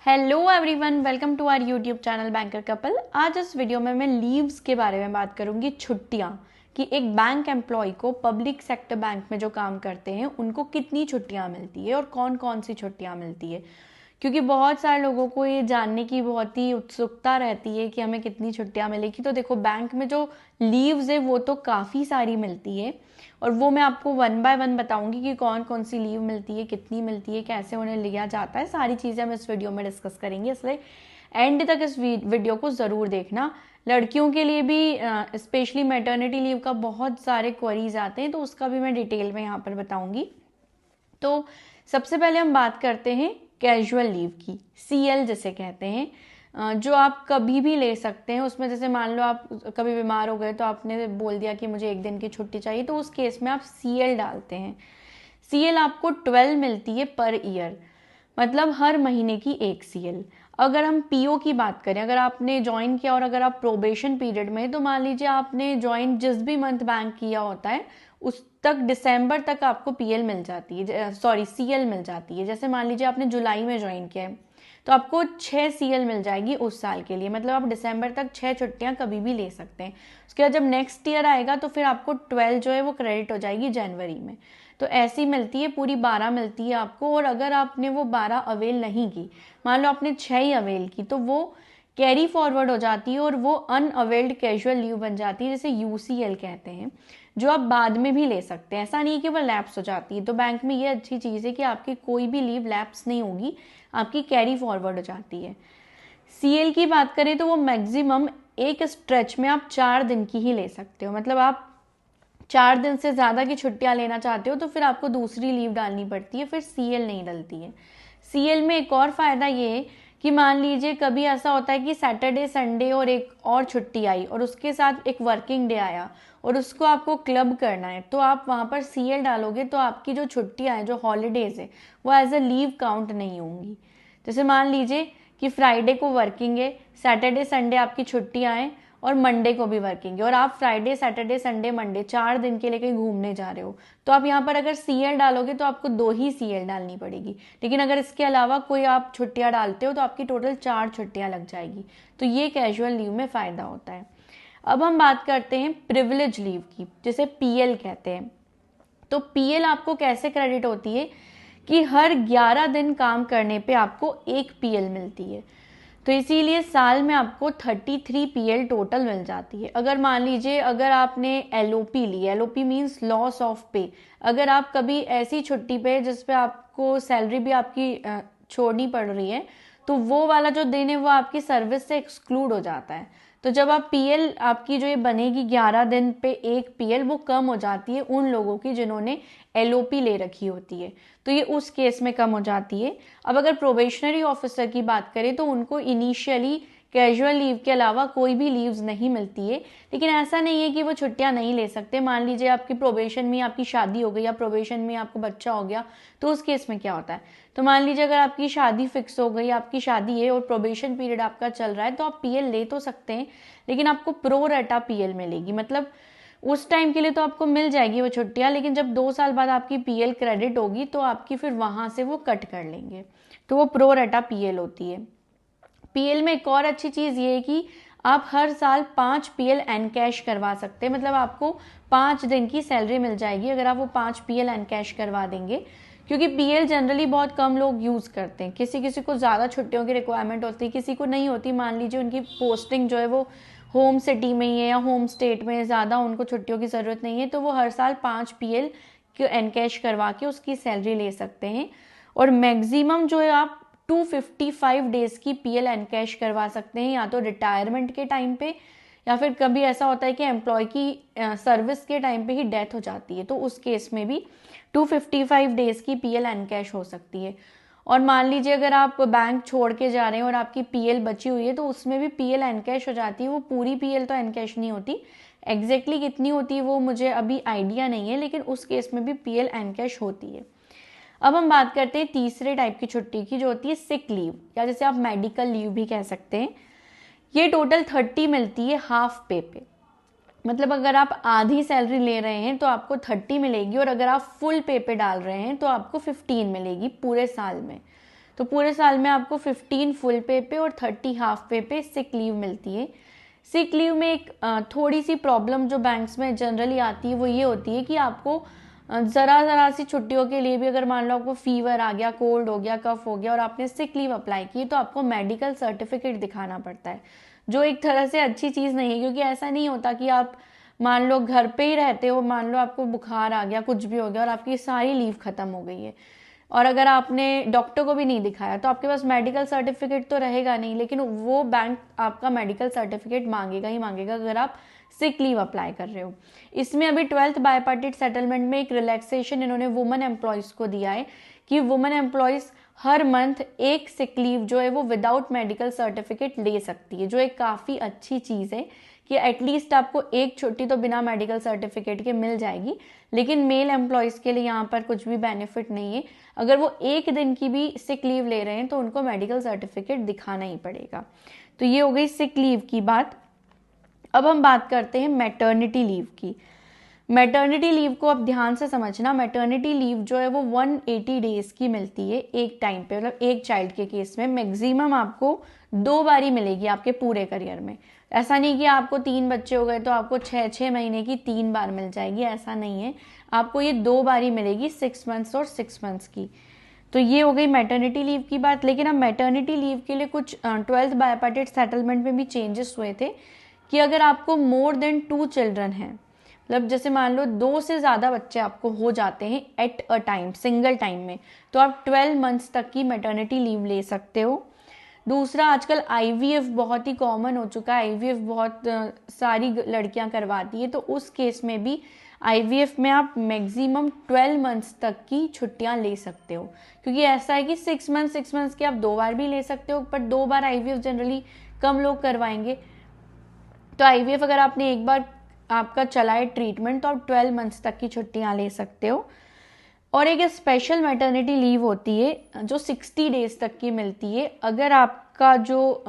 Hello everyone, welcome to our YouTube channel banker couple. आज इस video में मैं लीव्स के बारे में बात करूंगी, छुट्टियां, कि एक बैंक एम्प्लॉय को पब्लिक सेक्टर बैंक में जो काम करते हैं उनको कितनी छुट्टियां मिलती है और कौन कौन सी छुट्टियां मिलती है। क्योंकि बहुत सारे लोगों को ये जानने की बहुत ही उत्सुकता रहती है कि हमें कितनी छुट्टियां मिलेगी। तो देखो, बैंक में जो लीव्स है वो तो काफ़ी सारी मिलती है और वो मैं आपको वन बाय वन बताऊंगी कि कौन कौन सी लीव मिलती है, कितनी मिलती है, कैसे उन्हें लिया जाता है। सारी चीज़ें हम इस वीडियो में डिस्कस करेंगे, इसलिए एंड तक इस वीडियो को ज़रूर देखना। लड़कियों के लिए भी स्पेशली मैटरनिटी लीव का बहुत सारे क्वेरीज आते हैं, तो उसका भी मैं डिटेल में यहाँ पर बताऊंगी। तो सबसे पहले हम बात करते हैं कैजुअल लीव की, सीएल जिसे कहते हैं, जो आप कभी भी ले सकते हैं। उसमें जैसे मान लो आप कभी बीमार हो गए तो आपने बोल दिया कि मुझे एक दिन की छुट्टी चाहिए, तो उस केस में आप सीएल डालते हैं। सीएल आपको 12 मिलती है पर ईयर, मतलब हर महीने की एक सीएल। अगर हम पीओ की बात करें, अगर आपने ज्वाइन किया और अगर आप प्रोबेशन पीरियड में, तो मान लीजिए आपने ज्वाइन जिस भी मंथ बैंक किया होता है उस तक दिसंबर तक आपको पीएल मिल जाती है, सॉरी सीएल मिल जाती है। जैसे मान लीजिए आपने जुलाई में ज्वाइन किया है तो आपको 6 सीएल मिल जाएगी उस साल के लिए, मतलब आप दिसंबर तक 6 छुट्टियां कभी भी ले सकते हैं। उसके बाद जब नेक्स्ट ईयर आएगा तो फिर आपको 12 जो है वो क्रेडिट हो जाएगी जनवरी में। तो ऐसी मिलती है, पूरी 12 मिलती है आपको। और अगर आपने वो 12 अवेल नहीं की, मान लो आपने 6 ही अवेल की, तो वो कैरी फॉरवर्ड हो जाती है और वो अनअवेल्ड कैजुअल लीव बन जाती है, जिसे यूसीएल कहते हैं, जो आप बाद में भी ले सकते हैं। ऐसा नहीं है कि वो लैप्स हो जाती है। तो बैंक में ये अच्छी चीज़ है कि आपकी कोई भी लीव लैप्स नहीं होगी, आपकी कैरी फॉरवर्ड हो जाती है। सीएल की बात करें तो वो मैक्सिमम एक स्ट्रेच में आप 4 दिन की ही ले सकते हो। मतलब आप 4 दिन से ज़्यादा की छुट्टियां लेना चाहते हो तो फिर आपको दूसरी लीव डालनी पड़ती है, फिर सीएल नहीं डलती है। सीएल में एक और फायदा ये है कि मान लीजिए कभी ऐसा होता है कि सैटरडे संडे और एक और छुट्टी आई और उसके साथ एक वर्किंग डे आया और उसको आपको क्लब करना है, तो आप वहां पर सीएल डालोगे तो आपकी जो छुट्टियां हैं, जो हॉलीडेज है, वो एज अ लीव काउंट नहीं होंगी। जैसे मान लीजिए कि फ्राइडे को वर्किंग है, सैटरडे संडे आपकी छुट्टियां हैं और मंडे को भी वर्किंग है, और आप फ्राइडे सैटरडे संडे मंडे 4 दिन के लिए कहीं घूमने जा रहे हो, तो आप यहाँ पर अगर सीएल डालोगे तो आपको 2 ही सीएल डालनी पड़ेगी। लेकिन अगर इसके अलावा कोई आप छुट्टियां डालते हो तो आपकी टोटल 4 छुट्टियां लग जाएगी। तो ये कैजुअल लीव में फायदा होता है। अब हम बात करते हैं प्रिविलेज लीव की, जिसे पीएल कहते हैं। तो पीएल आपको कैसे क्रेडिट होती है कि हर 11 दिन काम करने पे आपको एक पीएल मिलती है। तो इसीलिए साल में आपको 33 पीएल टोटल मिल जाती है। अगर मान लीजिए अगर आपने एलओपी ली, LOP means loss of pay, अगर आप कभी ऐसी छुट्टी पे जिसपे आपको सैलरी भी आपकी छोड़नी पड़ रही है, तो वो वाला जो दिन है वो आपकी सर्विस से एक्सक्लूड हो जाता है। तो जब आप पीएल आपकी जो ये बनेगी 11 दिन पे एक पीएल, वो कम हो जाती है उन लोगों की जिन्होंने एलओपी ले रखी होती है, तो ये उस केस में कम हो जाती है। अब अगर प्रोबेशनरी ऑफिसर की बात करें तो उनको इनिशियली कैजुअल लीव के अलावा कोई भी लीव्स नहीं मिलती है। लेकिन ऐसा नहीं है कि वो छुट्टियां नहीं ले सकते। मान लीजिए आपकी प्रोबेशन में आपकी शादी हो गई या प्रोबेशन में आपको बच्चा हो गया, तो उस केस में क्या होता है, तो मान लीजिए अगर आपकी शादी फिक्स हो गई, आपकी शादी है और प्रोबेशन पीरियड आपका चल रहा है, तो आप पीएल ले तो सकते हैं, लेकिन आपको प्रो रेटा पीएल मिलेगी। मतलब उस टाइम के लिए तो आपको मिल जाएगी वो छुट्टियां, लेकिन जब 2 साल बाद आपकी पीएल क्रेडिट होगी तो आपकी फिर वहां से वो कट कर लेंगे, तो वो प्रो रेटा पीएल होती है। पीएल में एक और अच्छी चीज ये है कि आप हर साल 5 पीएल एनकैश करवा सकते हैं। मतलब आपको 5 दिन की सैलरी मिल जाएगी अगर आप वो 5 पीएल एनकैश करवा देंगे। क्योंकि पीएल जनरली बहुत कम लोग यूज करते हैं, किसी किसी को ज्यादा छुट्टियों की रिक्वायरमेंट होती है, किसी को नहीं होती। मान लीजिए उनकी पोस्टिंग जो है वो होम सिटी में ही है या होम स्टेट में, ज्यादा उनको छुट्टियों की जरूरत नहीं है, तो वो हर साल 5 पीएल एनकैश करवा के उसकी सैलरी ले सकते हैं। और मैक्सिमम जो है आप 255 डेज की पीएल एनकैश करवा सकते हैं, या तो रिटायरमेंट के टाइम पे, या फिर कभी ऐसा होता है कि एम्प्लॉय की सर्विस के टाइम पे ही डेथ हो जाती है, तो उस केस में भी 255 डेज की पीएल एनकैश हो सकती है। और मान लीजिए अगर आप बैंक छोड़ के जा रहे हैं और आपकी पीएल बची हुई है, तो उसमें भी पीएल एनकैश हो जाती है। वो पूरी पीएल तो एनकैश नहीं होती, एग्जैक्टली कितनी होती है वो मुझे अभी आइडिया नहीं है, लेकिन उस केस में भी पीएल एनकैश होती है। अब हम बात करते हैं तीसरे टाइप की छुट्टी की, जो होती है सिक लीव, या जैसे आप मेडिकल लीव भी कह सकते हैं। ये टोटल 30 मिलती है हाफ पे। मतलब अगर आप आधी सैलरी ले रहे हैं तो आपको 30 मिलेगी, और अगर आप फुल पे डाल रहे हैं तो आपको 15 मिलेगी पूरे साल में। तो पूरे साल में आपको 15 फुल पे पे और 30 हाफ पे पे सिक लीव मिलती है। सिक लीव में एक थोड़ी सी प्रॉब्लम जो बैंक्स में जनरली आती है वो ये होती है कि आपको ज़रा सी छुट्टियों के लिए भी, अगर मान लो आपको फीवर आ गया, कोल्ड हो गया, कफ हो गया और आपने सिक लीव अप्लाई की, तो आपको मेडिकल सर्टिफिकेट दिखाना पड़ता है, जो एक तरह से अच्छी चीज़ नहीं है। क्योंकि ऐसा नहीं होता कि आप मान लो घर पे ही रहते हो, मान लो आपको बुखार आ गया, कुछ भी हो गया और आपकी सारी लीव खत्म हो गई है, और अगर आपने डॉक्टर को भी नहीं दिखाया तो आपके पास मेडिकल सर्टिफिकेट तो रहेगा नहीं, लेकिन वो बैंक आपका मेडिकल सर्टिफिकेट मांगेगा ही मांगेगा अगर आप सिक लीव अप्लाई कर रहे हो। इसमें अभी 12th बायपार्टिट सेटलमेंट में एक रिलैक्सेशन इन्होंने वुमेन एम्प्लॉयज़ को दिया है कि वुमेन एम्प्लॉयज़ हर मंथ एक सिक लीव जो है वो विदाउट मेडिकल सर्टिफिकेट ले सकती है, जो एक काफ़ी अच्छी चीज़ है कि एटलीस्ट आपको एक छुट्टी तो बिना मेडिकल सर्टिफिकेट के मिल जाएगी। लेकिन मेल एम्प्लॉयज़ के लिए यहाँ पर कुछ भी बेनिफिट नहीं है। अगर वो एक दिन की भी सिक लीव ले रहे हैं तो उनको मेडिकल सर्टिफिकेट दिखाना ही पड़ेगा। तो ये हो गई सिक लीव की बात। अब हम बात करते हैं मैटरनिटी लीव की। मैटरनिटी लीव को अब ध्यान से समझना। मैटरनिटी लीव जो है वो 180 डेज की मिलती है एक टाइम पे, मतलब एक चाइल्ड के केस में मैक्सिमम आपको 2 बार ही मिलेगी आपके पूरे करियर में। ऐसा नहीं कि आपको 3 बच्चे हो गए तो आपको 6 महीने की 3 बार मिल जाएगी, ऐसा नहीं है। आपको ये 2 बार ही मिलेगी, 6 मंथ्स और 6 मंथ्स की। तो ये हो गई मैटरनिटी लीव की बात। लेकिन अब मैटरनिटी लीव के लिए कुछ 12th बायपार्टिट सेटलमेंट में भी चेंजेस हुए थे कि अगर आपको मोर देन 2 चिल्ड्रन हैं, मतलब जैसे मान लो 2 से ज़्यादा बच्चे आपको हो जाते हैं at a time, single time में, तो आप 12 मंथ्स तक की मैटरनिटी लीव ले सकते हो। दूसरा, आजकल आईवीएफ बहुत ही कॉमन हो चुका है, आईवीएफ बहुत सारी लड़कियां करवाती है, तो उस केस में भी आईवीएफ में आप मैक्सिमम 12 मंथ्स तक की छुट्टियां ले सकते हो। क्योंकि ऐसा है कि 6 मंथ्स के आप 2 बार भी ले सकते हो, पर 2 बार आईवीएफ जनरली कम लोग करवाएंगे। तो आईवीएफ अगर आपने एक बार आपका चला है ट्रीटमेंट तो आप 12 मंथ्स तक की छुट्टियां ले सकते हो। और एक स्पेशल मैटरनिटी लीव होती है जो 60 डेज तक की मिलती है। अगर आपका जो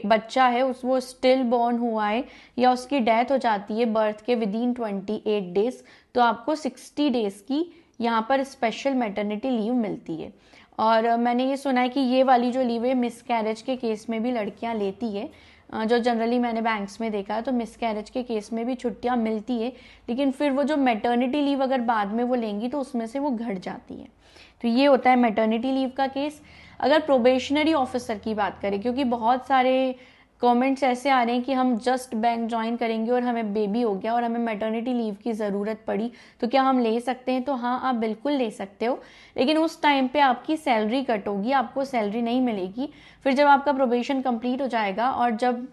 बच्चा है वो स्टिल बॉर्न हुआ है या उसकी डेथ हो जाती है बर्थ के विदिन 28 डेज, तो आपको 60 डेज की यहाँ पर स्पेशल मैटरनिटी लीव मिलती है। और मैंने ये सुना है कि ये वाली जो लीव है मिसकैरेज के केस में भी लड़कियाँ लेती है, जो जनरली मैंने बैंक्स में देखा है। तो मिसकैरेज के केस में भी छुट्टियां मिलती है, लेकिन फिर वो जो मैटरनिटी लीव अगर बाद में वो लेंगी तो उसमें से वो घट जाती है। तो ये होता है मैटरनिटी लीव का केस। अगर प्रोबेशनरी ऑफिसर की बात करें, क्योंकि बहुत सारे कमेंट्स ऐसे आ रहे हैं कि हम जस्ट बैंक ज्वाइन करेंगे और हमें बेबी हो गया और हमें मैटरनिटी लीव की ज़रूरत पड़ी तो क्या हम ले सकते हैं? तो हाँ, आप बिल्कुल ले सकते हो, लेकिन उस टाइम पे आपकी सैलरी कट होगी, आपको सैलरी नहीं मिलेगी। फिर जब आपका प्रोबेशन कंप्लीट हो जाएगा और जब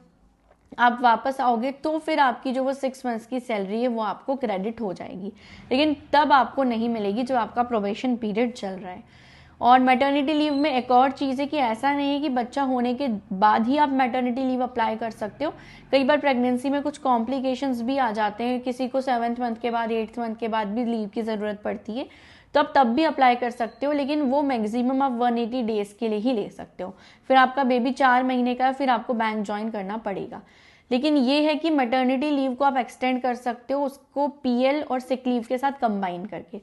आप वापस आओगे तो फिर आपकी जो वो 6 मंथ्स की सैलरी है वो आपको क्रेडिट हो जाएगी, लेकिन तब आपको नहीं मिलेगी जब आपका प्रोबेशन पीरियड चल रहा है। और मैटरनिटी लीव में एक और चीज़ है कि ऐसा नहीं है कि बच्चा होने के बाद ही आप मैटरनिटी लीव अप्लाई कर सकते हो। कई बार प्रेगनेंसी में कुछ कॉम्प्लिकेशंस भी आ जाते हैं, किसी को 7th मंथ के बाद 8th मंथ के बाद भी लीव की ज़रूरत पड़ती है, तो आप तब भी अप्लाई कर सकते हो, लेकिन वो मैक्सिमम आप 180 डेज के लिए ही ले सकते हो। फिर आपका बेबी 4 महीने का है, फिर आपको बैंक ज्वाइन करना पड़ेगा। लेकिन ये है कि मैटरनिटी लीव को आप एक्सटेंड कर सकते हो, उसको पीएल और सिक लीव के साथ कंबाइन करके।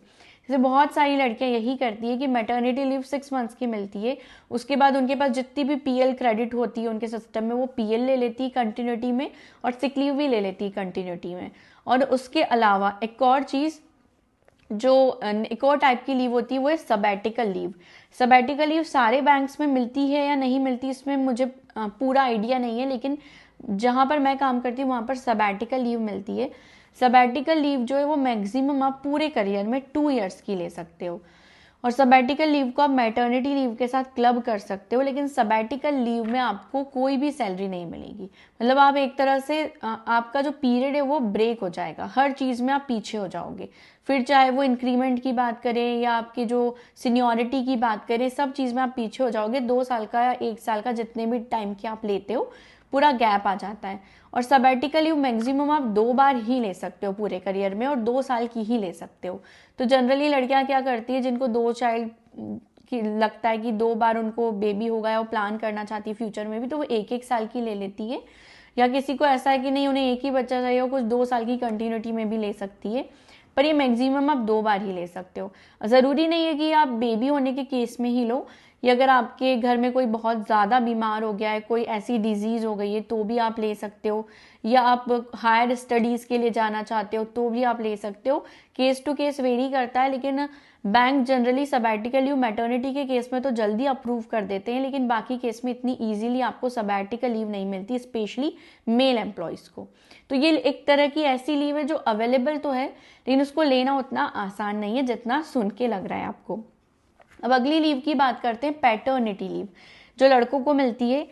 जैसे बहुत सारी लड़कियां यही करती है कि मैटरनिटी लीव 6 मंथ्स की मिलती है, उसके बाद उनके पास जितनी भी पीएल क्रेडिट होती है उनके सिस्टम में वो पीएल ले लेती है कंटिन्यूटी में और सिक लीव भी ले लेती है कंटिन्यूटी में। और उसके अलावा एक और चीज़, जो एक और टाइप की लीव होती है वो है सबैटिकल लीव। सबैटिकल लीव सारे बैंक्स में मिलती है या नहीं मिलती इसमें मुझे पूरा आइडिया नहीं है, लेकिन जहाँ पर मैं काम करती हूँ वहाँ पर सबैटिकल लीव मिलती है। सबैटिकल लीव जो है वो मैक्सिमम आप पूरे करियर में 2 इयर्स की ले सकते हो, और सबैटिकल लीव को आप मैटरनिटी लीव के साथ क्लब कर सकते हो। लेकिन सबैटिकल लीव में आपको कोई भी सैलरी नहीं मिलेगी, मतलब आप एक तरह से आपका जो पीरियड है वो ब्रेक हो जाएगा, हर चीज़ में आप पीछे हो जाओगे। फिर चाहे वो इंक्रीमेंट की बात करें या आपकी जो सीनियरिटी की बात करें, सब चीज़ में आप पीछे हो जाओगे। 2 साल का या 1 साल का जितने भी टाइम के आप लेते हो पूरा गैप आ जाता है। और सबैटिकल लीव मैक्सिमम आप 2 बार ही ले सकते हो पूरे करियर में, और 2 साल की ही ले सकते हो। तो जनरली लड़कियां क्या करती है, जिनको 2 चाइल्ड की लगता है कि 2 बार उनको बेबी हो गया और प्लान करना चाहती है फ्यूचर में भी, तो वो 1-1 साल की ले लेती है। या किसी को ऐसा है कि नहीं उन्हें एक ही बच्चा चाहिए, कुछ 2 साल की कंटिन्यूटी में भी ले सकती है, पर ये मैक्सिमम आप 2 बार ही ले सकते हो। ज़रूरी नहीं है कि आप बेबी होने के केस में ही लो, या अगर आपके घर में कोई बहुत ज़्यादा बीमार हो गया है, कोई ऐसी डिजीज़ हो गई है तो भी आप ले सकते हो, या आप हायर स्टडीज़ के लिए जाना चाहते हो तो भी आप ले सकते हो। केस टू केस वेरी करता है, लेकिन bank generally sabbatical leave maternity के केस में तो जल्दी अप्रूव कर देते हैं, लेकिन बाकी केस में इतनी ईजिली आपको सबैटिकल लीव नहीं मिलती, स्पेशली मेल एम्प्लॉयज़ को। तो ये एक तरह की ऐसी लीव है जो अवेलेबल तो है, लेकिन उसको लेना उतना आसान नहीं है जितना सुन के लग रहा है आपको। अब अगली लीव की बात करते हैं, पैटर्निटी लीव, जो लड़कों को मिलती है।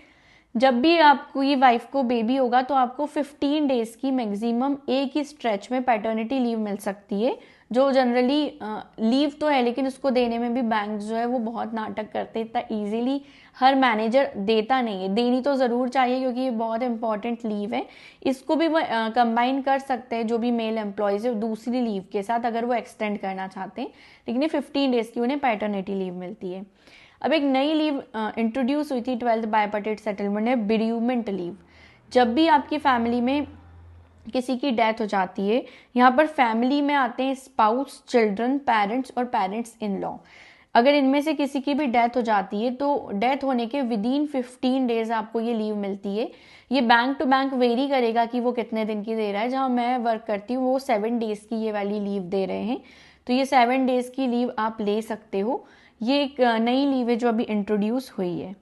जब भी आपको ये वाइफ को बेबी होगा तो आपको 15 डेज की मैक्सिमम एक ही स्ट्रेच में पैटर्निटी लीव मिल सकती है, जो जनरली लीव तो है लेकिन उसको देने में भी बैंक जो है वो बहुत नाटक करते हैं, इतना इजीली हर मैनेजर देता नहीं है। देनी तो ज़रूर चाहिए क्योंकि ये बहुत इंपॉर्टेंट लीव है, इसको भी वो कंबाइन कर सकते हैं जो भी मेल एम्प्लॉयज़ है दूसरी लीव के साथ अगर वो एक्सटेंड करना चाहते हैं, लेकिन ये 15 डेज की उन्हें पैटर्निटी लीव मिलती है। अब एक नई लीव इंट्रोड्यूस हुई थी 12th बायपार्टेट सेटलमेंट में, बेरियरमेंट लीव। जब भी आपकी फैमिली में किसी की डेथ हो जाती है, यहाँ पर फैमिली में आते हैं स्पाउस, चिल्ड्रन, पेरेंट्स और पेरेंट्स इन लॉ। अगर इनमें से किसी की भी डेथ हो जाती है तो डेथ होने के विदिन 15 डेज आपको ये लीव मिलती है। ये बैंक टू बैंक वेरी करेगा कि वो कितने दिन की दे रहा है। जहाँ मैं वर्क करती हूँ वो 7 डेज की ये वाली लीव दे रहे हैं, तो ये 7 डेज की लीव आप ले सकते हो। ये एक नई लीव है जो अभी इंट्रोड्यूस हुई है।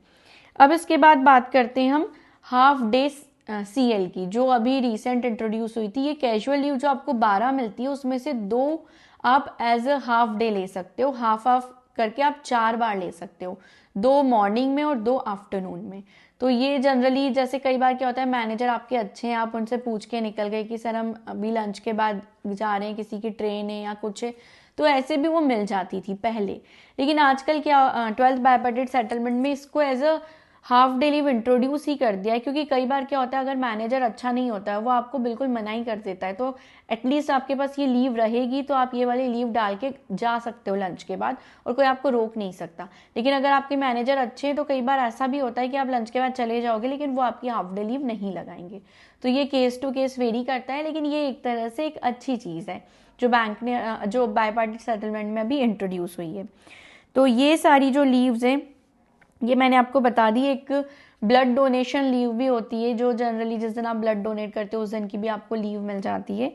अब इसके बाद बात करते हैं हम हाफ डे CL की, जो अभी रिसेंट इंट्रोड्यूस हुई थी। ये कैजुअल लीव जो आपको 12 मिलती है उसमें से 2 आप एज अ हाफ डे ले सकते हो, हाफ हाफ करके आप 4 बार ले सकते हो, 2 मॉर्निंग में और 2 आफ्टरनून में। तो ये जनरली जैसे कई बार क्या होता है, मैनेजर आपके अच्छे हैं, आप उनसे पूछ के निकल गए कि सर हम अभी लंच के बाद जा रहे हैं, किसी की ट्रेन है या कुछ है, तो ऐसे भी वो मिल जाती थी पहले। लेकिन आजकल क्या 12th बायपार्टेट सेटलमेंट में इसको as a half day leave introduce ही कर दिया है, क्योंकि कई बार क्या होता है अगर मैनेजर अच्छा नहीं होता है वो आपको बिल्कुल मना ही कर देता है, तो एटलीस्ट आपके पास ये लीव रहेगी तो आप ये वाली लीव डाल के जा सकते हो लंच के बाद और कोई आपको रोक नहीं सकता। लेकिन अगर आपके मैनेजर अच्छे हैं तो कई बार ऐसा भी होता है कि आप लंच के बाद चले जाओगे लेकिन वो आपकी हाफ डे लीव नहीं लगाएंगे। तो ये केस टू केस वेरी करता है, लेकिन ये एक तरह से एक अच्छी चीज़ है जो बैंक ने जो बायपार्टेट सेटलमेंट में अभी इंट्रोड्यूस हुई है। तो ये सारी जो लीव्स हैं ये मैंने आपको बता दी। एक ब्लड डोनेशन लीव भी होती है, जो जनरली जिस दिन आप ब्लड डोनेट करते हो उस दिन की भी आपको लीव मिल जाती है।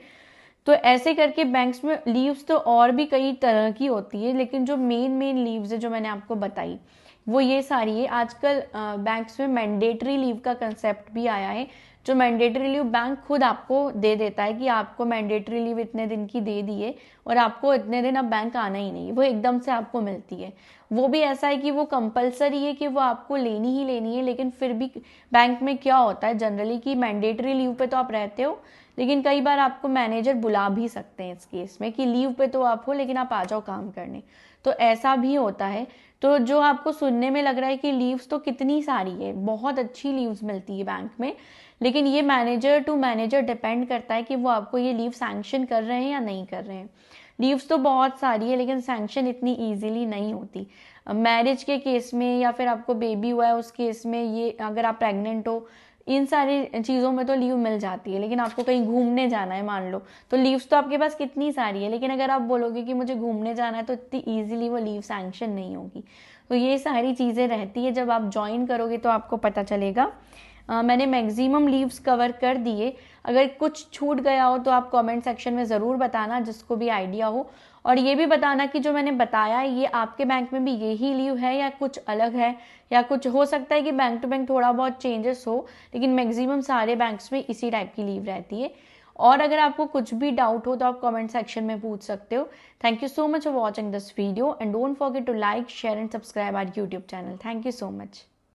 तो ऐसे करके बैंक्स में लीव्स तो और भी कई तरह की होती है, लेकिन जो मेन लीव्स है जो मैंने आपको बताई वो ये सारी है। आजकल बैंक्स में मैंडेटरी लीव का कंसेप्ट भी आया है, जो मैंडेटरी लीव बैंक खुद आपको दे देता है कि आपको मैंडेटरी लीव इतने दिन की दे दी है और आपको इतने दिन अब बैंक आना ही नहीं, वो एकदम से आपको मिलती है। वो भी ऐसा है कि वो कंपलसरी है कि वो आपको लेनी ही लेनी है, लेकिन फिर भी बैंक में क्या होता है जनरली कि मैंडेटरी लीव पे तो आप रहते हो, लेकिन कई बार आपको मैनेजर बुला भी सकते हैं इस केस में कि लीव पे तो आप हो लेकिन आप आ जाओ काम करने, तो ऐसा भी होता है। तो जो आपको सुनने में लग रहा है कि लीव्स तो कितनी सारी है, बहुत अच्छी लीव्स मिलती है बैंक में, लेकिन ये मैनेजर टू मैनेजर डिपेंड करता है कि वो आपको ये लीव सैंक्शन कर रहे हैं या नहीं कर रहे हैं। लीव्स तो बहुत सारी है लेकिन सैंक्शन इतनी इजीली नहीं होती। मैरिज के केस में या फिर आपको बेबी हुआ है उस केस में, ये अगर आप प्रेग्नेंट हो, इन सारी चीज़ों में तो लीव मिल जाती है। लेकिन आपको कहीं घूमने जाना है मान लो, तो लीव्स तो आपके पास कितनी सारी है, लेकिन अगर आप बोलोगे कि मुझे घूमने जाना है तो इतनी ईजिली वो लीव सैंक्शन नहीं होगी। तो ये सारी चीज़ें रहती है, जब आप ज्वाइन करोगे तो आपको पता चलेगा। मैंने मैक्सिमम लीव्स कवर कर दिए, अगर कुछ छूट गया हो तो आप कमेंट सेक्शन में ज़रूर बताना जिसको भी आइडिया हो, और ये भी बताना कि जो मैंने बताया है ये आपके बैंक में भी यही लीव है या कुछ अलग है, या कुछ हो सकता है कि बैंक टू बैंक थोड़ा बहुत चेंजेस हो, लेकिन मैक्सिमम सारे बैंक्स में इसी टाइप की लीव रहती है। और अगर आपको कुछ भी डाउट हो तो आप कमेंट सेक्शन में पूछ सकते हो। Thank you so much for watching this video and don't forget to like, share and subscribe our YouTube channel. Thank you so much.